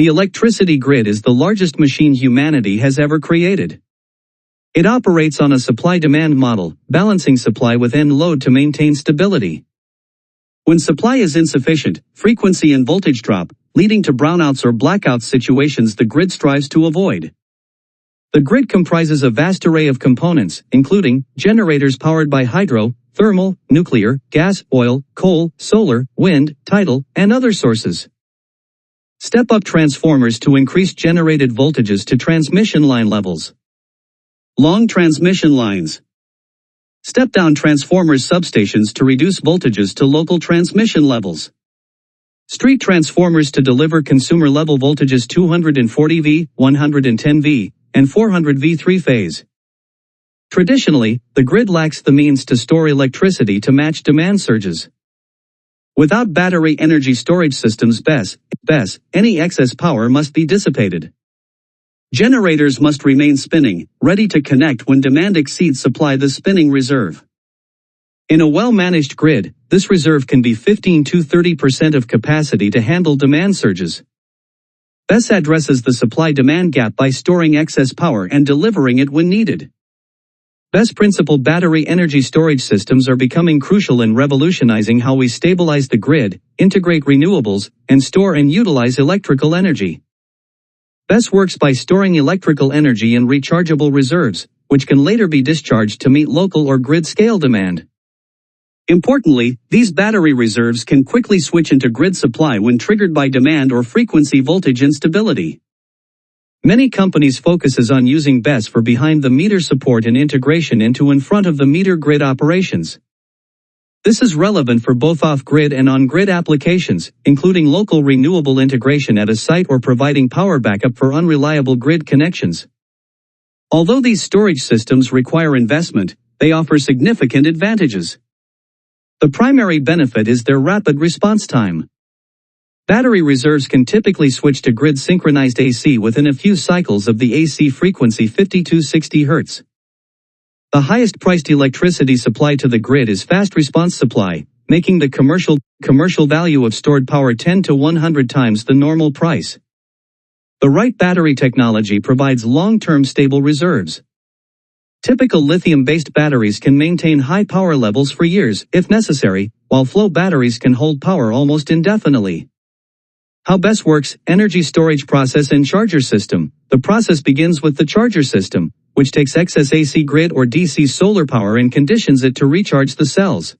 The electricity grid is the largest machine humanity has ever created. It operates on a supply-demand model, balancing supply with end load to maintain stability. When supply is insufficient, frequency and voltage drop, leading to brownouts or blackout situations the grid strives to avoid. The grid comprises a vast array of components, including generators powered by hydro, thermal, nuclear, gas, oil, coal, solar, wind, tidal, and other sources. Step-up transformers to increase generated voltages to transmission line levels. Long transmission lines. Step-down transformers substations to reduce voltages to local transmission levels. Street transformers to deliver consumer-level voltages 240 V, 110 V, and 400 V three-phase. Traditionally, the grid lacks the means to store electricity to match demand surges. Without battery energy storage systems Bess, any excess power must be dissipated. Generators must remain spinning, ready to connect when demand exceeds supply the spinning reserve. In a well-managed grid, this reserve can be 15 to 30% of capacity to handle demand surges. Bess addresses the supply-demand gap by storing excess power and delivering it when needed. Bess principal battery energy storage systems are becoming crucial in revolutionizing how we stabilize the grid, integrate renewables, and store and utilize electrical energy. Bess works by storing electrical energy in rechargeable reserves, which can later be discharged to meet local or grid-scale demand. Importantly, these battery reserves can quickly switch into grid supply when triggered by demand or frequency voltage instability. Many companies focuses on using Bess for behind-the-meter support and integration into and front-of-the-meter grid operations. This is relevant for both off-grid and on-grid applications, including local renewable integration at a site or providing power backup for unreliable grid connections. Although these storage systems require investment, they offer significant advantages. The primary benefit is their rapid response time. Battery reserves can typically switch to grid-synchronized AC within a few cycles of the AC frequency 50 to 60 Hz. The highest-priced electricity supply to the grid is fast response supply, making the commercial value of stored power 10 to 100 times the normal price. The right battery technology provides long-term stable reserves. Typical lithium-based batteries can maintain high power levels for years, if necessary, while flow batteries can hold power almost indefinitely. How Bess works: energy storage process and charger system. The process begins with the charger system, which takes excess AC grid or DC solar power and conditions it to recharge the cells.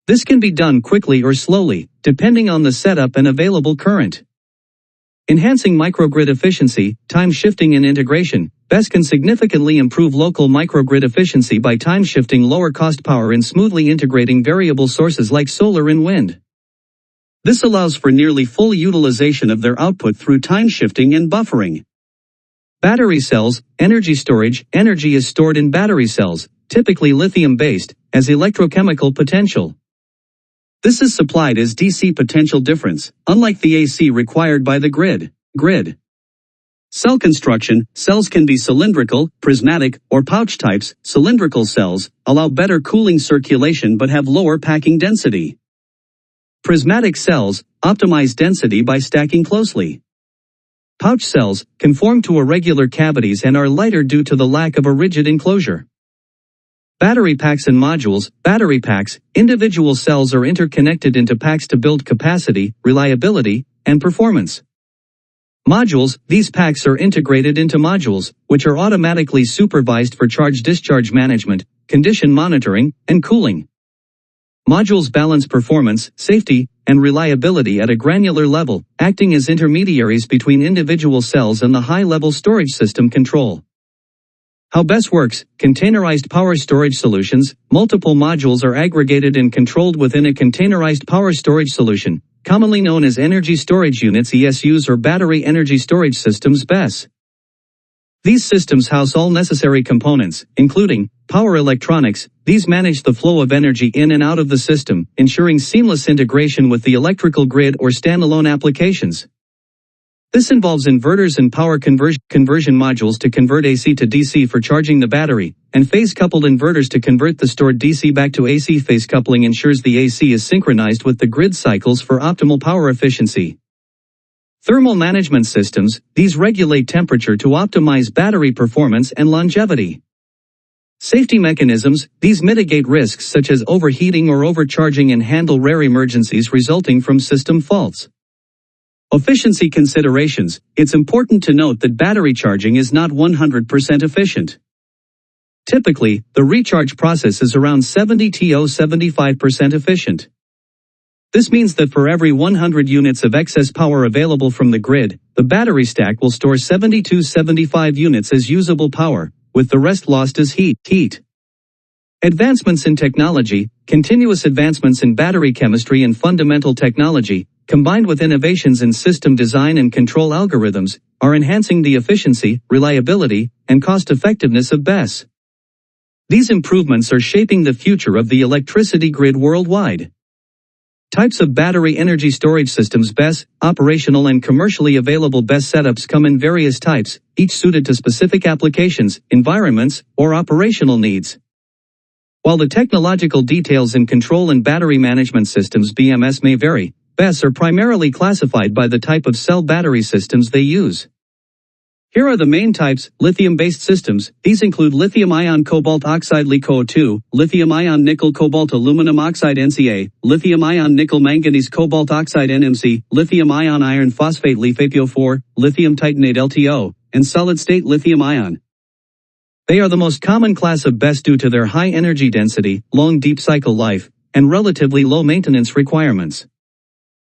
This can be done quickly or slowly, depending on the setup and available current. Enhancing microgrid efficiency, time shifting and integration. Bess can significantly improve local microgrid efficiency by time shifting lower-cost power and smoothly integrating variable sources like solar and wind. This allows for nearly full utilization of their output through time shifting and buffering. Battery cells, energy storage. Energy is stored in battery cells, typically lithium-based, as electrochemical potential. This is supplied as DC potential difference, unlike the AC required by the grid. Cell construction. Cells can be cylindrical, prismatic, or pouch types. Cylindrical cells allow better cooling circulation but have lower packing density. Prismatic cells optimize density by stacking closely. Pouch cells conform to irregular cavities and are lighter due to the lack of a rigid enclosure. Battery packs and modules. Battery packs. Individual cells are interconnected into packs to build capacity, reliability, and performance. Modules. These packs are integrated into modules, which are automatically supervised for charge-discharge management, condition monitoring, and cooling. Modules balance performance, safety, and reliability at a granular level, acting as intermediaries between individual cells and the high-level storage system control. How Bess works: containerized power storage solutions. Multiple modules are aggregated and controlled within a containerized power storage solution, commonly known as energy storage units (ESUs) or battery energy storage systems (BESS). These systems house all necessary components, including power electronics. These manage the flow of energy in and out of the system, ensuring seamless integration with the electrical grid or standalone applications. This involves inverters and power conversion modules to convert AC to DC for charging the battery, and phase-coupled inverters to convert the stored DC back to AC. Phase coupling ensures the AC is synchronized with the grid cycles for optimal power efficiency. Thermal management systems, these regulate temperature to optimize battery performance and longevity. Safety mechanisms, these mitigate risks such as overheating or overcharging and handle rare emergencies resulting from system faults. Efficiency considerations, it's important to note that battery charging is not 100% efficient. Typically, the recharge process is around 70–75% efficient. This means that for every 100 units of excess power available from the grid, the battery stack will store 70–75 units as usable power, with the rest lost as heat. Advancements in technology, continuous advancements in battery chemistry and fundamental technology, combined with innovations in system design and control algorithms, are enhancing the efficiency, reliability, and cost-effectiveness of Bess. These improvements are shaping the future of the electricity grid worldwide. Types of battery energy storage systems. Bess, operational and commercially available Bess setups come in various types, each suited to specific applications, environments, or operational needs. While the technological details in control and battery management systems (BMS) may vary, Bess are primarily classified by the type of cell battery systems they use. Here are the main types: lithium-based systems. These include lithium-ion cobalt oxide LiCo2, lithium-ion nickel cobalt aluminum oxide NCA, lithium-ion nickel manganese cobalt oxide NMC, lithium-ion iron phosphate LiFePO4, lithium titanate LTO, and solid-state lithium-ion. They are the most common class of Bess due to their high energy density, long deep cycle life, and relatively low maintenance requirements.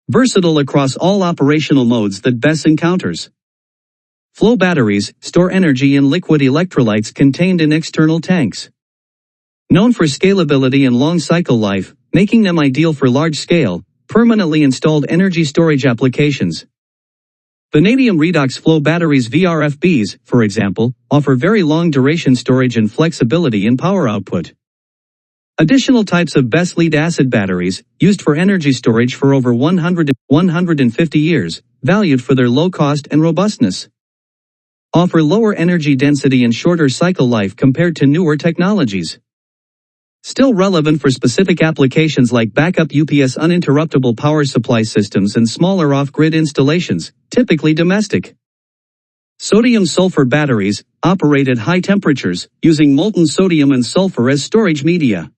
Versatile across all operational modes that Bess encounters. Flow batteries store energy in liquid electrolytes contained in external tanks. Known for scalability and long cycle life, making them ideal for large-scale, permanently installed energy storage applications. Vanadium redox flow batteries (VRFBs), for example, offer very long duration storage and flexibility in power output. Additional types of Bess lead-acid batteries, used for energy storage for over 150 years, valued for their low cost and robustness, offer lower energy density and shorter cycle life compared to newer technologies. Still relevant for specific applications like backup UPS uninterruptible power supply systems and smaller off-grid installations, typically domestic. Sodium-sulfur batteries operate at high temperatures, using molten sodium and sulfur as storage media.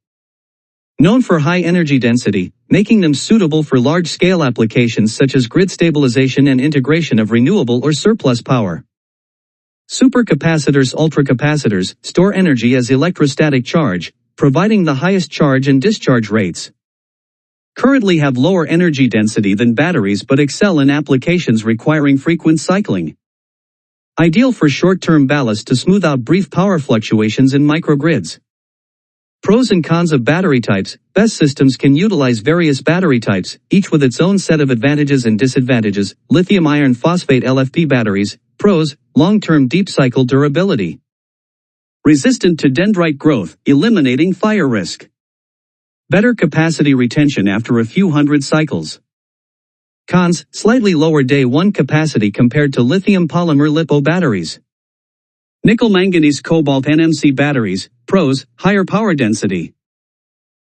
Known for high energy density, making them suitable for large-scale applications such as grid stabilization and integration of renewable or surplus power. Supercapacitors ultracapacitors store energy as electrostatic charge, providing the highest charge and discharge rates. Currently have lower energy density than batteries but excel in applications requiring frequent cycling. Ideal for short-term ballast to smooth out brief power fluctuations in microgrids. Pros and cons of battery types. Bess systems can utilize various battery types, each with its own set of advantages and disadvantages. Lithium iron phosphate LFP batteries. Pros: long-term deep cycle durability. Resistant to dendrite growth, eliminating fire risk. Better capacity retention after a few hundred cycles. Cons: slightly lower day one capacity compared to lithium polymer LiPo batteries. Nickel manganese cobalt NMC batteries. Pros: higher power density.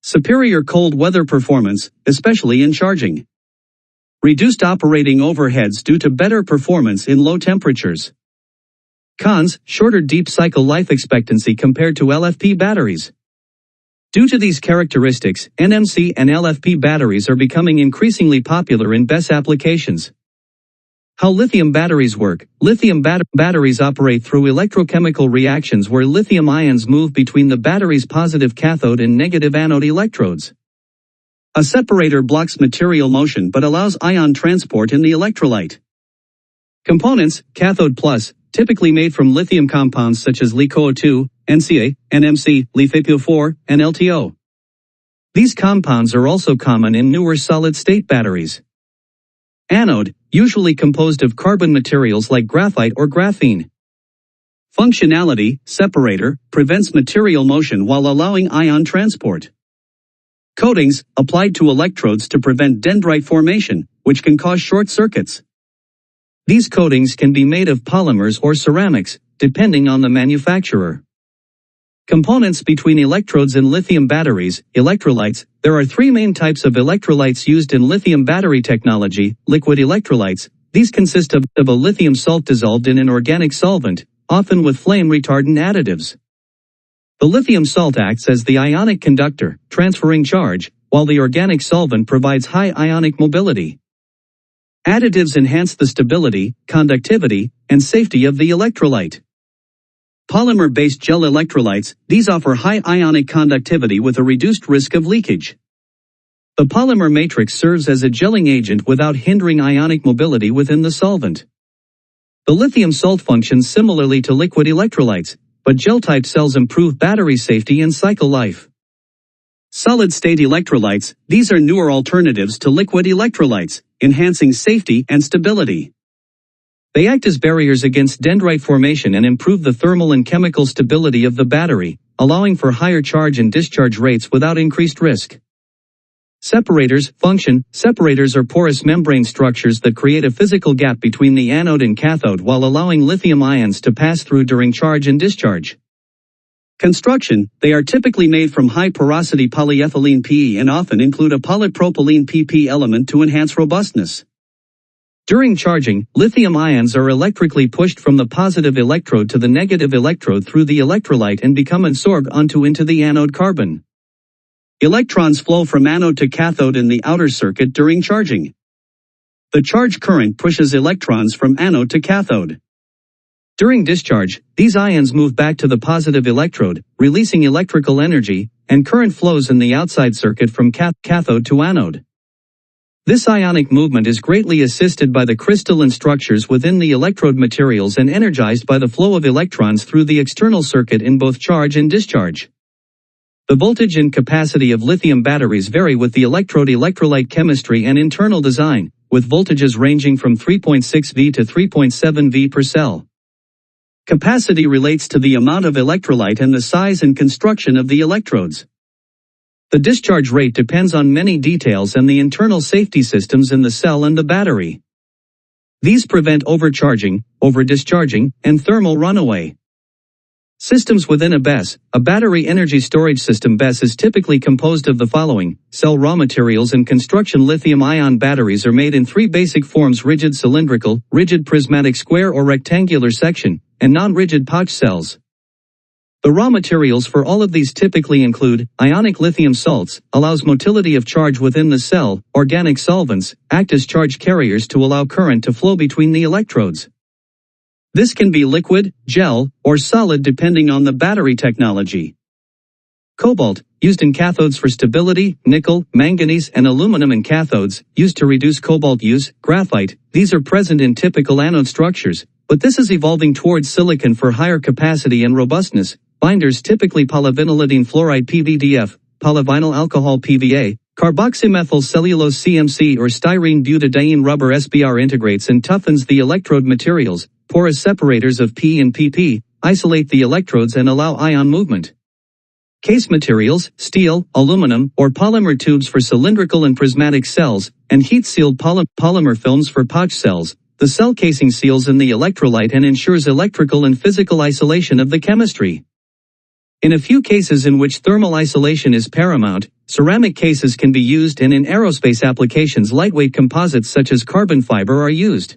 Superior cold weather performance, especially in charging. Reduced operating overheads due to better performance in low temperatures. Cons: shorter deep cycle life expectancy compared to LFP batteries. Due to these characteristics, NMC and LFP batteries are becoming increasingly popular in Bess applications. How lithium batteries work. Lithium batteries operate through electrochemical reactions where lithium ions move between the battery's positive cathode and negative anode electrodes. A separator blocks material motion but allows ion transport in the electrolyte. Components: cathode plus, typically made from lithium compounds such as LiCo2, NCA, NMC, LiFePO4, and LTO. These compounds are also common in newer solid-state batteries. Anode, usually composed of carbon materials like graphite or graphene. Functionality: separator, prevents material motion while allowing ion transport. Coatings, applied to electrodes to prevent dendrite formation, which can cause short circuits. These coatings can be made of polymers or ceramics, depending on the manufacturer. Components between electrodes in lithium batteries. Electrolytes. There are three main types of electrolytes used in lithium battery technology: liquid electrolytes, These consist of a lithium salt dissolved in an organic solvent, often with flame retardant additives. The lithium salt acts as the ionic conductor, transferring charge, while the organic solvent provides high ionic mobility. Additives enhance the stability, conductivity, and safety of the electrolyte. Polymer-based gel electrolytes, these offer high ionic conductivity with a reduced risk of leakage. The polymer matrix serves as a gelling agent without hindering ionic mobility within the solvent. The lithium salt functions similarly to liquid electrolytes, but gel-type cells improve battery safety and cycle life. Solid-state electrolytes, these are newer alternatives to liquid electrolytes, enhancing safety and stability. They act as barriers against dendrite formation and improve the thermal and chemical stability of the battery, allowing for higher charge and discharge rates without increased risk. Separators, function. Separators are porous membrane structures that create a physical gap between the anode and cathode while allowing lithium ions to pass through during charge and discharge. Construction. They are typically made from high-porosity polyethylene PE and often include a polypropylene PP element to enhance robustness. During charging, lithium ions are electrically pushed from the positive electrode to the negative electrode through the electrolyte and become absorbed into the anode carbon. Electrons flow from anode to cathode in the outer circuit during charging. The charge current pushes electrons from anode to cathode. During discharge, these ions move back to the positive electrode, releasing electrical energy, and current flows in the outside circuit from cathode to anode. This ionic movement is greatly assisted by the crystalline structures within the electrode materials and energized by the flow of electrons through the external circuit in both charge and discharge. The voltage and capacity of lithium batteries vary with the electrode-electrolyte chemistry and internal design, with voltages ranging from 3.6 V to 3.7 V per cell. Capacity relates to the amount of electrolyte and the size and construction of the electrodes. The discharge rate depends on many details and the internal safety systems in the cell and the battery. These prevent overcharging, overdischarging, and thermal runaway. Systems within a Bess, a battery energy storage system. Bess is typically composed of the following: cell raw materials and construction. Lithium-ion batteries are made in three basic forms: rigid cylindrical, rigid prismatic square or rectangular section, and non-rigid pouch cells. The raw materials for all of these typically include ionic lithium salts, allows motility of charge within the cell. Organic solvents act as charge carriers to allow current to flow between the electrodes. This can be liquid, gel, or solid depending on the battery technology. Cobalt, used in cathodes for stability. Nickel, manganese, and aluminum in cathodes, used to reduce cobalt use. Graphite, these are present in typical anode structures, but this is evolving towards silicon for higher capacity and robustness. Binders, typically polyvinylidene fluoride PVDF, polyvinyl alcohol PVA, carboxymethyl cellulose CMC or styrene butadiene rubber SBR integrates and toughens the electrode materials. Porous separators of P and PP isolate the electrodes and allow ion movement. Case materials, steel, aluminum, or polymer tubes for cylindrical and prismatic cells, and heat-sealed polymer films for pouch cells. The cell casing seals in the electrolyte and ensures electrical and physical isolation of the chemistry. In a few cases in which thermal isolation is paramount, ceramic cases can be used, and in aerospace applications lightweight composites such as carbon fiber are used.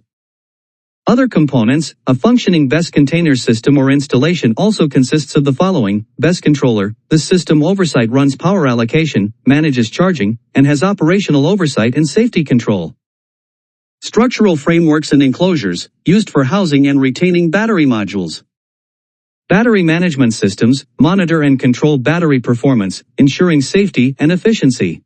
Other components, a functioning Bess container system or installation also consists of the following: Bess controller. This system oversight runs power allocation, manages charging, and has operational oversight and safety control. Structural frameworks and enclosures, used for housing and retaining battery modules. Battery management systems monitor and control battery performance, ensuring safety and efficiency.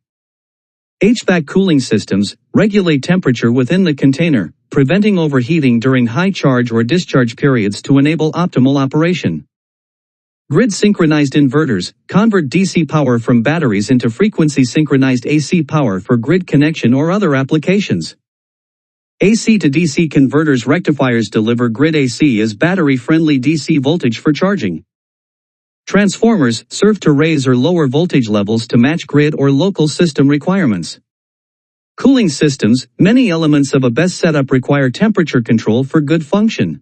HVAC cooling systems regulate temperature within the container, preventing overheating during high charge or discharge periods to enable optimal operation. Grid synchronized inverters convert DC power from batteries into frequency synchronized AC power for grid connection or other applications. AC to DC converters rectifiers deliver grid AC as battery-friendly DC voltage for charging. Transformers serve to raise or lower voltage levels to match grid or local system requirements. Cooling systems, many elements of a Bess setup require temperature control for good function.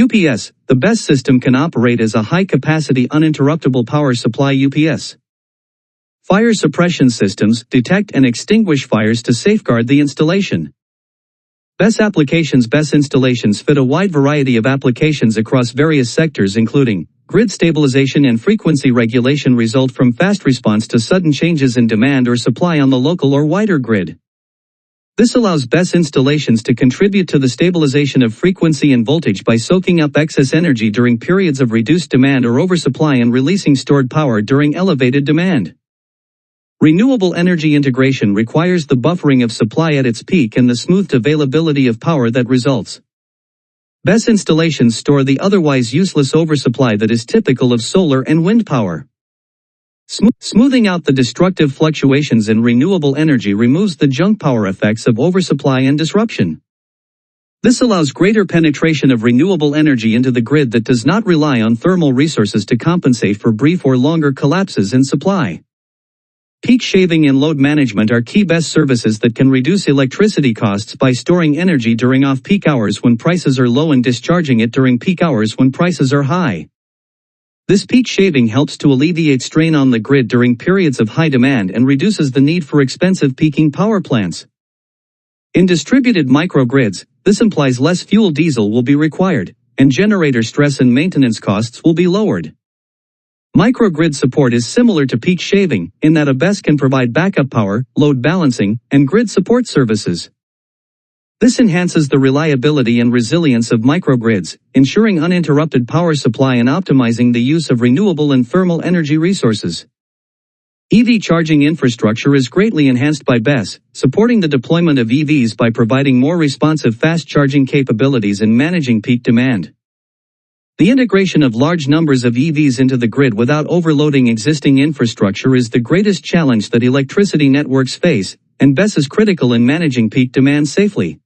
UPS, the Bess system can operate as a high-capacity uninterruptible power supply UPS. Fire suppression systems detect and extinguish fires to safeguard the installation. Bess applications. Bess installations fit a wide variety of applications across various sectors including grid stabilization and frequency regulation result from fast response to sudden changes in demand or supply on the local or wider grid. This allows Bess installations to contribute to the stabilization of frequency and voltage by soaking up excess energy during periods of reduced demand or oversupply and releasing stored power during elevated demand. Renewable energy integration requires the buffering of supply at its peak and the smoothed availability of power that results. Bess installations store the otherwise useless oversupply that is typical of solar and wind power. Smoothing out the destructive fluctuations in renewable energy removes the junk power effects of oversupply and disruption. This allows greater penetration of renewable energy into the grid that does not rely on thermal resources to compensate for brief or longer collapses in supply. Peak shaving and load management are key Bess services that can reduce electricity costs by storing energy during off-peak hours when prices are low and discharging it during peak hours when prices are high. This peak shaving helps to alleviate strain on the grid during periods of high demand and reduces the need for expensive peaking power plants. In distributed microgrids, this implies less fuel diesel will be required, and generator stress and maintenance costs will be lowered. Microgrid support is similar to peak shaving, in that a Bess can provide backup power, load balancing, and grid support services. This enhances the reliability and resilience of microgrids, ensuring uninterrupted power supply and optimizing the use of renewable and thermal energy resources. EV charging infrastructure is greatly enhanced by Bess, supporting the deployment of EVs by providing more responsive fast charging capabilities and managing peak demand. The integration of large numbers of EVs into the grid without overloading existing infrastructure is the greatest challenge that electricity networks face, and Bess is critical in managing peak demand safely.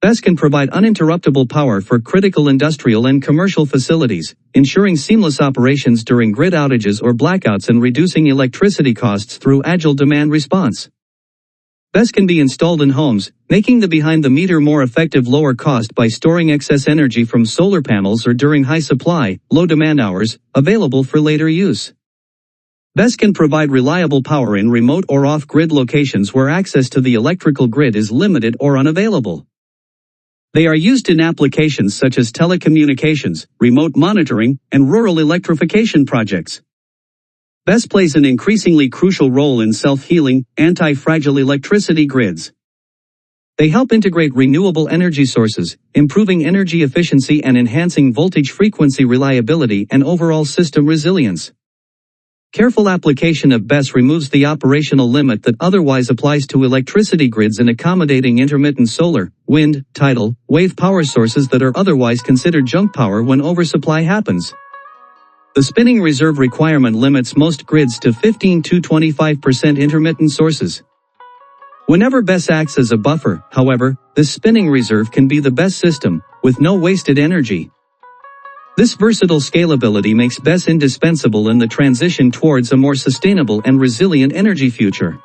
Bess can provide uninterruptible power for critical industrial and commercial facilities, ensuring seamless operations during grid outages or blackouts and reducing electricity costs through agile demand response. Bess can be installed in homes, making the behind-the-meter more effective lower cost by storing excess energy from solar panels or during high supply, low demand hours, available for later use. Bess can provide reliable power in remote or off-grid locations where access to the electrical grid is limited or unavailable. They are used in applications such as telecommunications, remote monitoring, and rural electrification projects. Bess plays an increasingly crucial role in self-healing, anti-fragile electricity grids. They help integrate renewable energy sources, improving energy efficiency and enhancing voltage frequency reliability and overall system resilience. Careful application of Bess removes the operational limit that otherwise applies to electricity grids in accommodating intermittent solar, wind, tidal, wave power sources that are otherwise considered junk power when oversupply happens. The spinning reserve requirement limits most grids to 15 to 25% intermittent sources. Whenever Bess acts as a buffer, however, this spinning reserve can be the best system, with no wasted energy. This versatile scalability makes Bess indispensable in the transition towards a more sustainable and resilient energy future.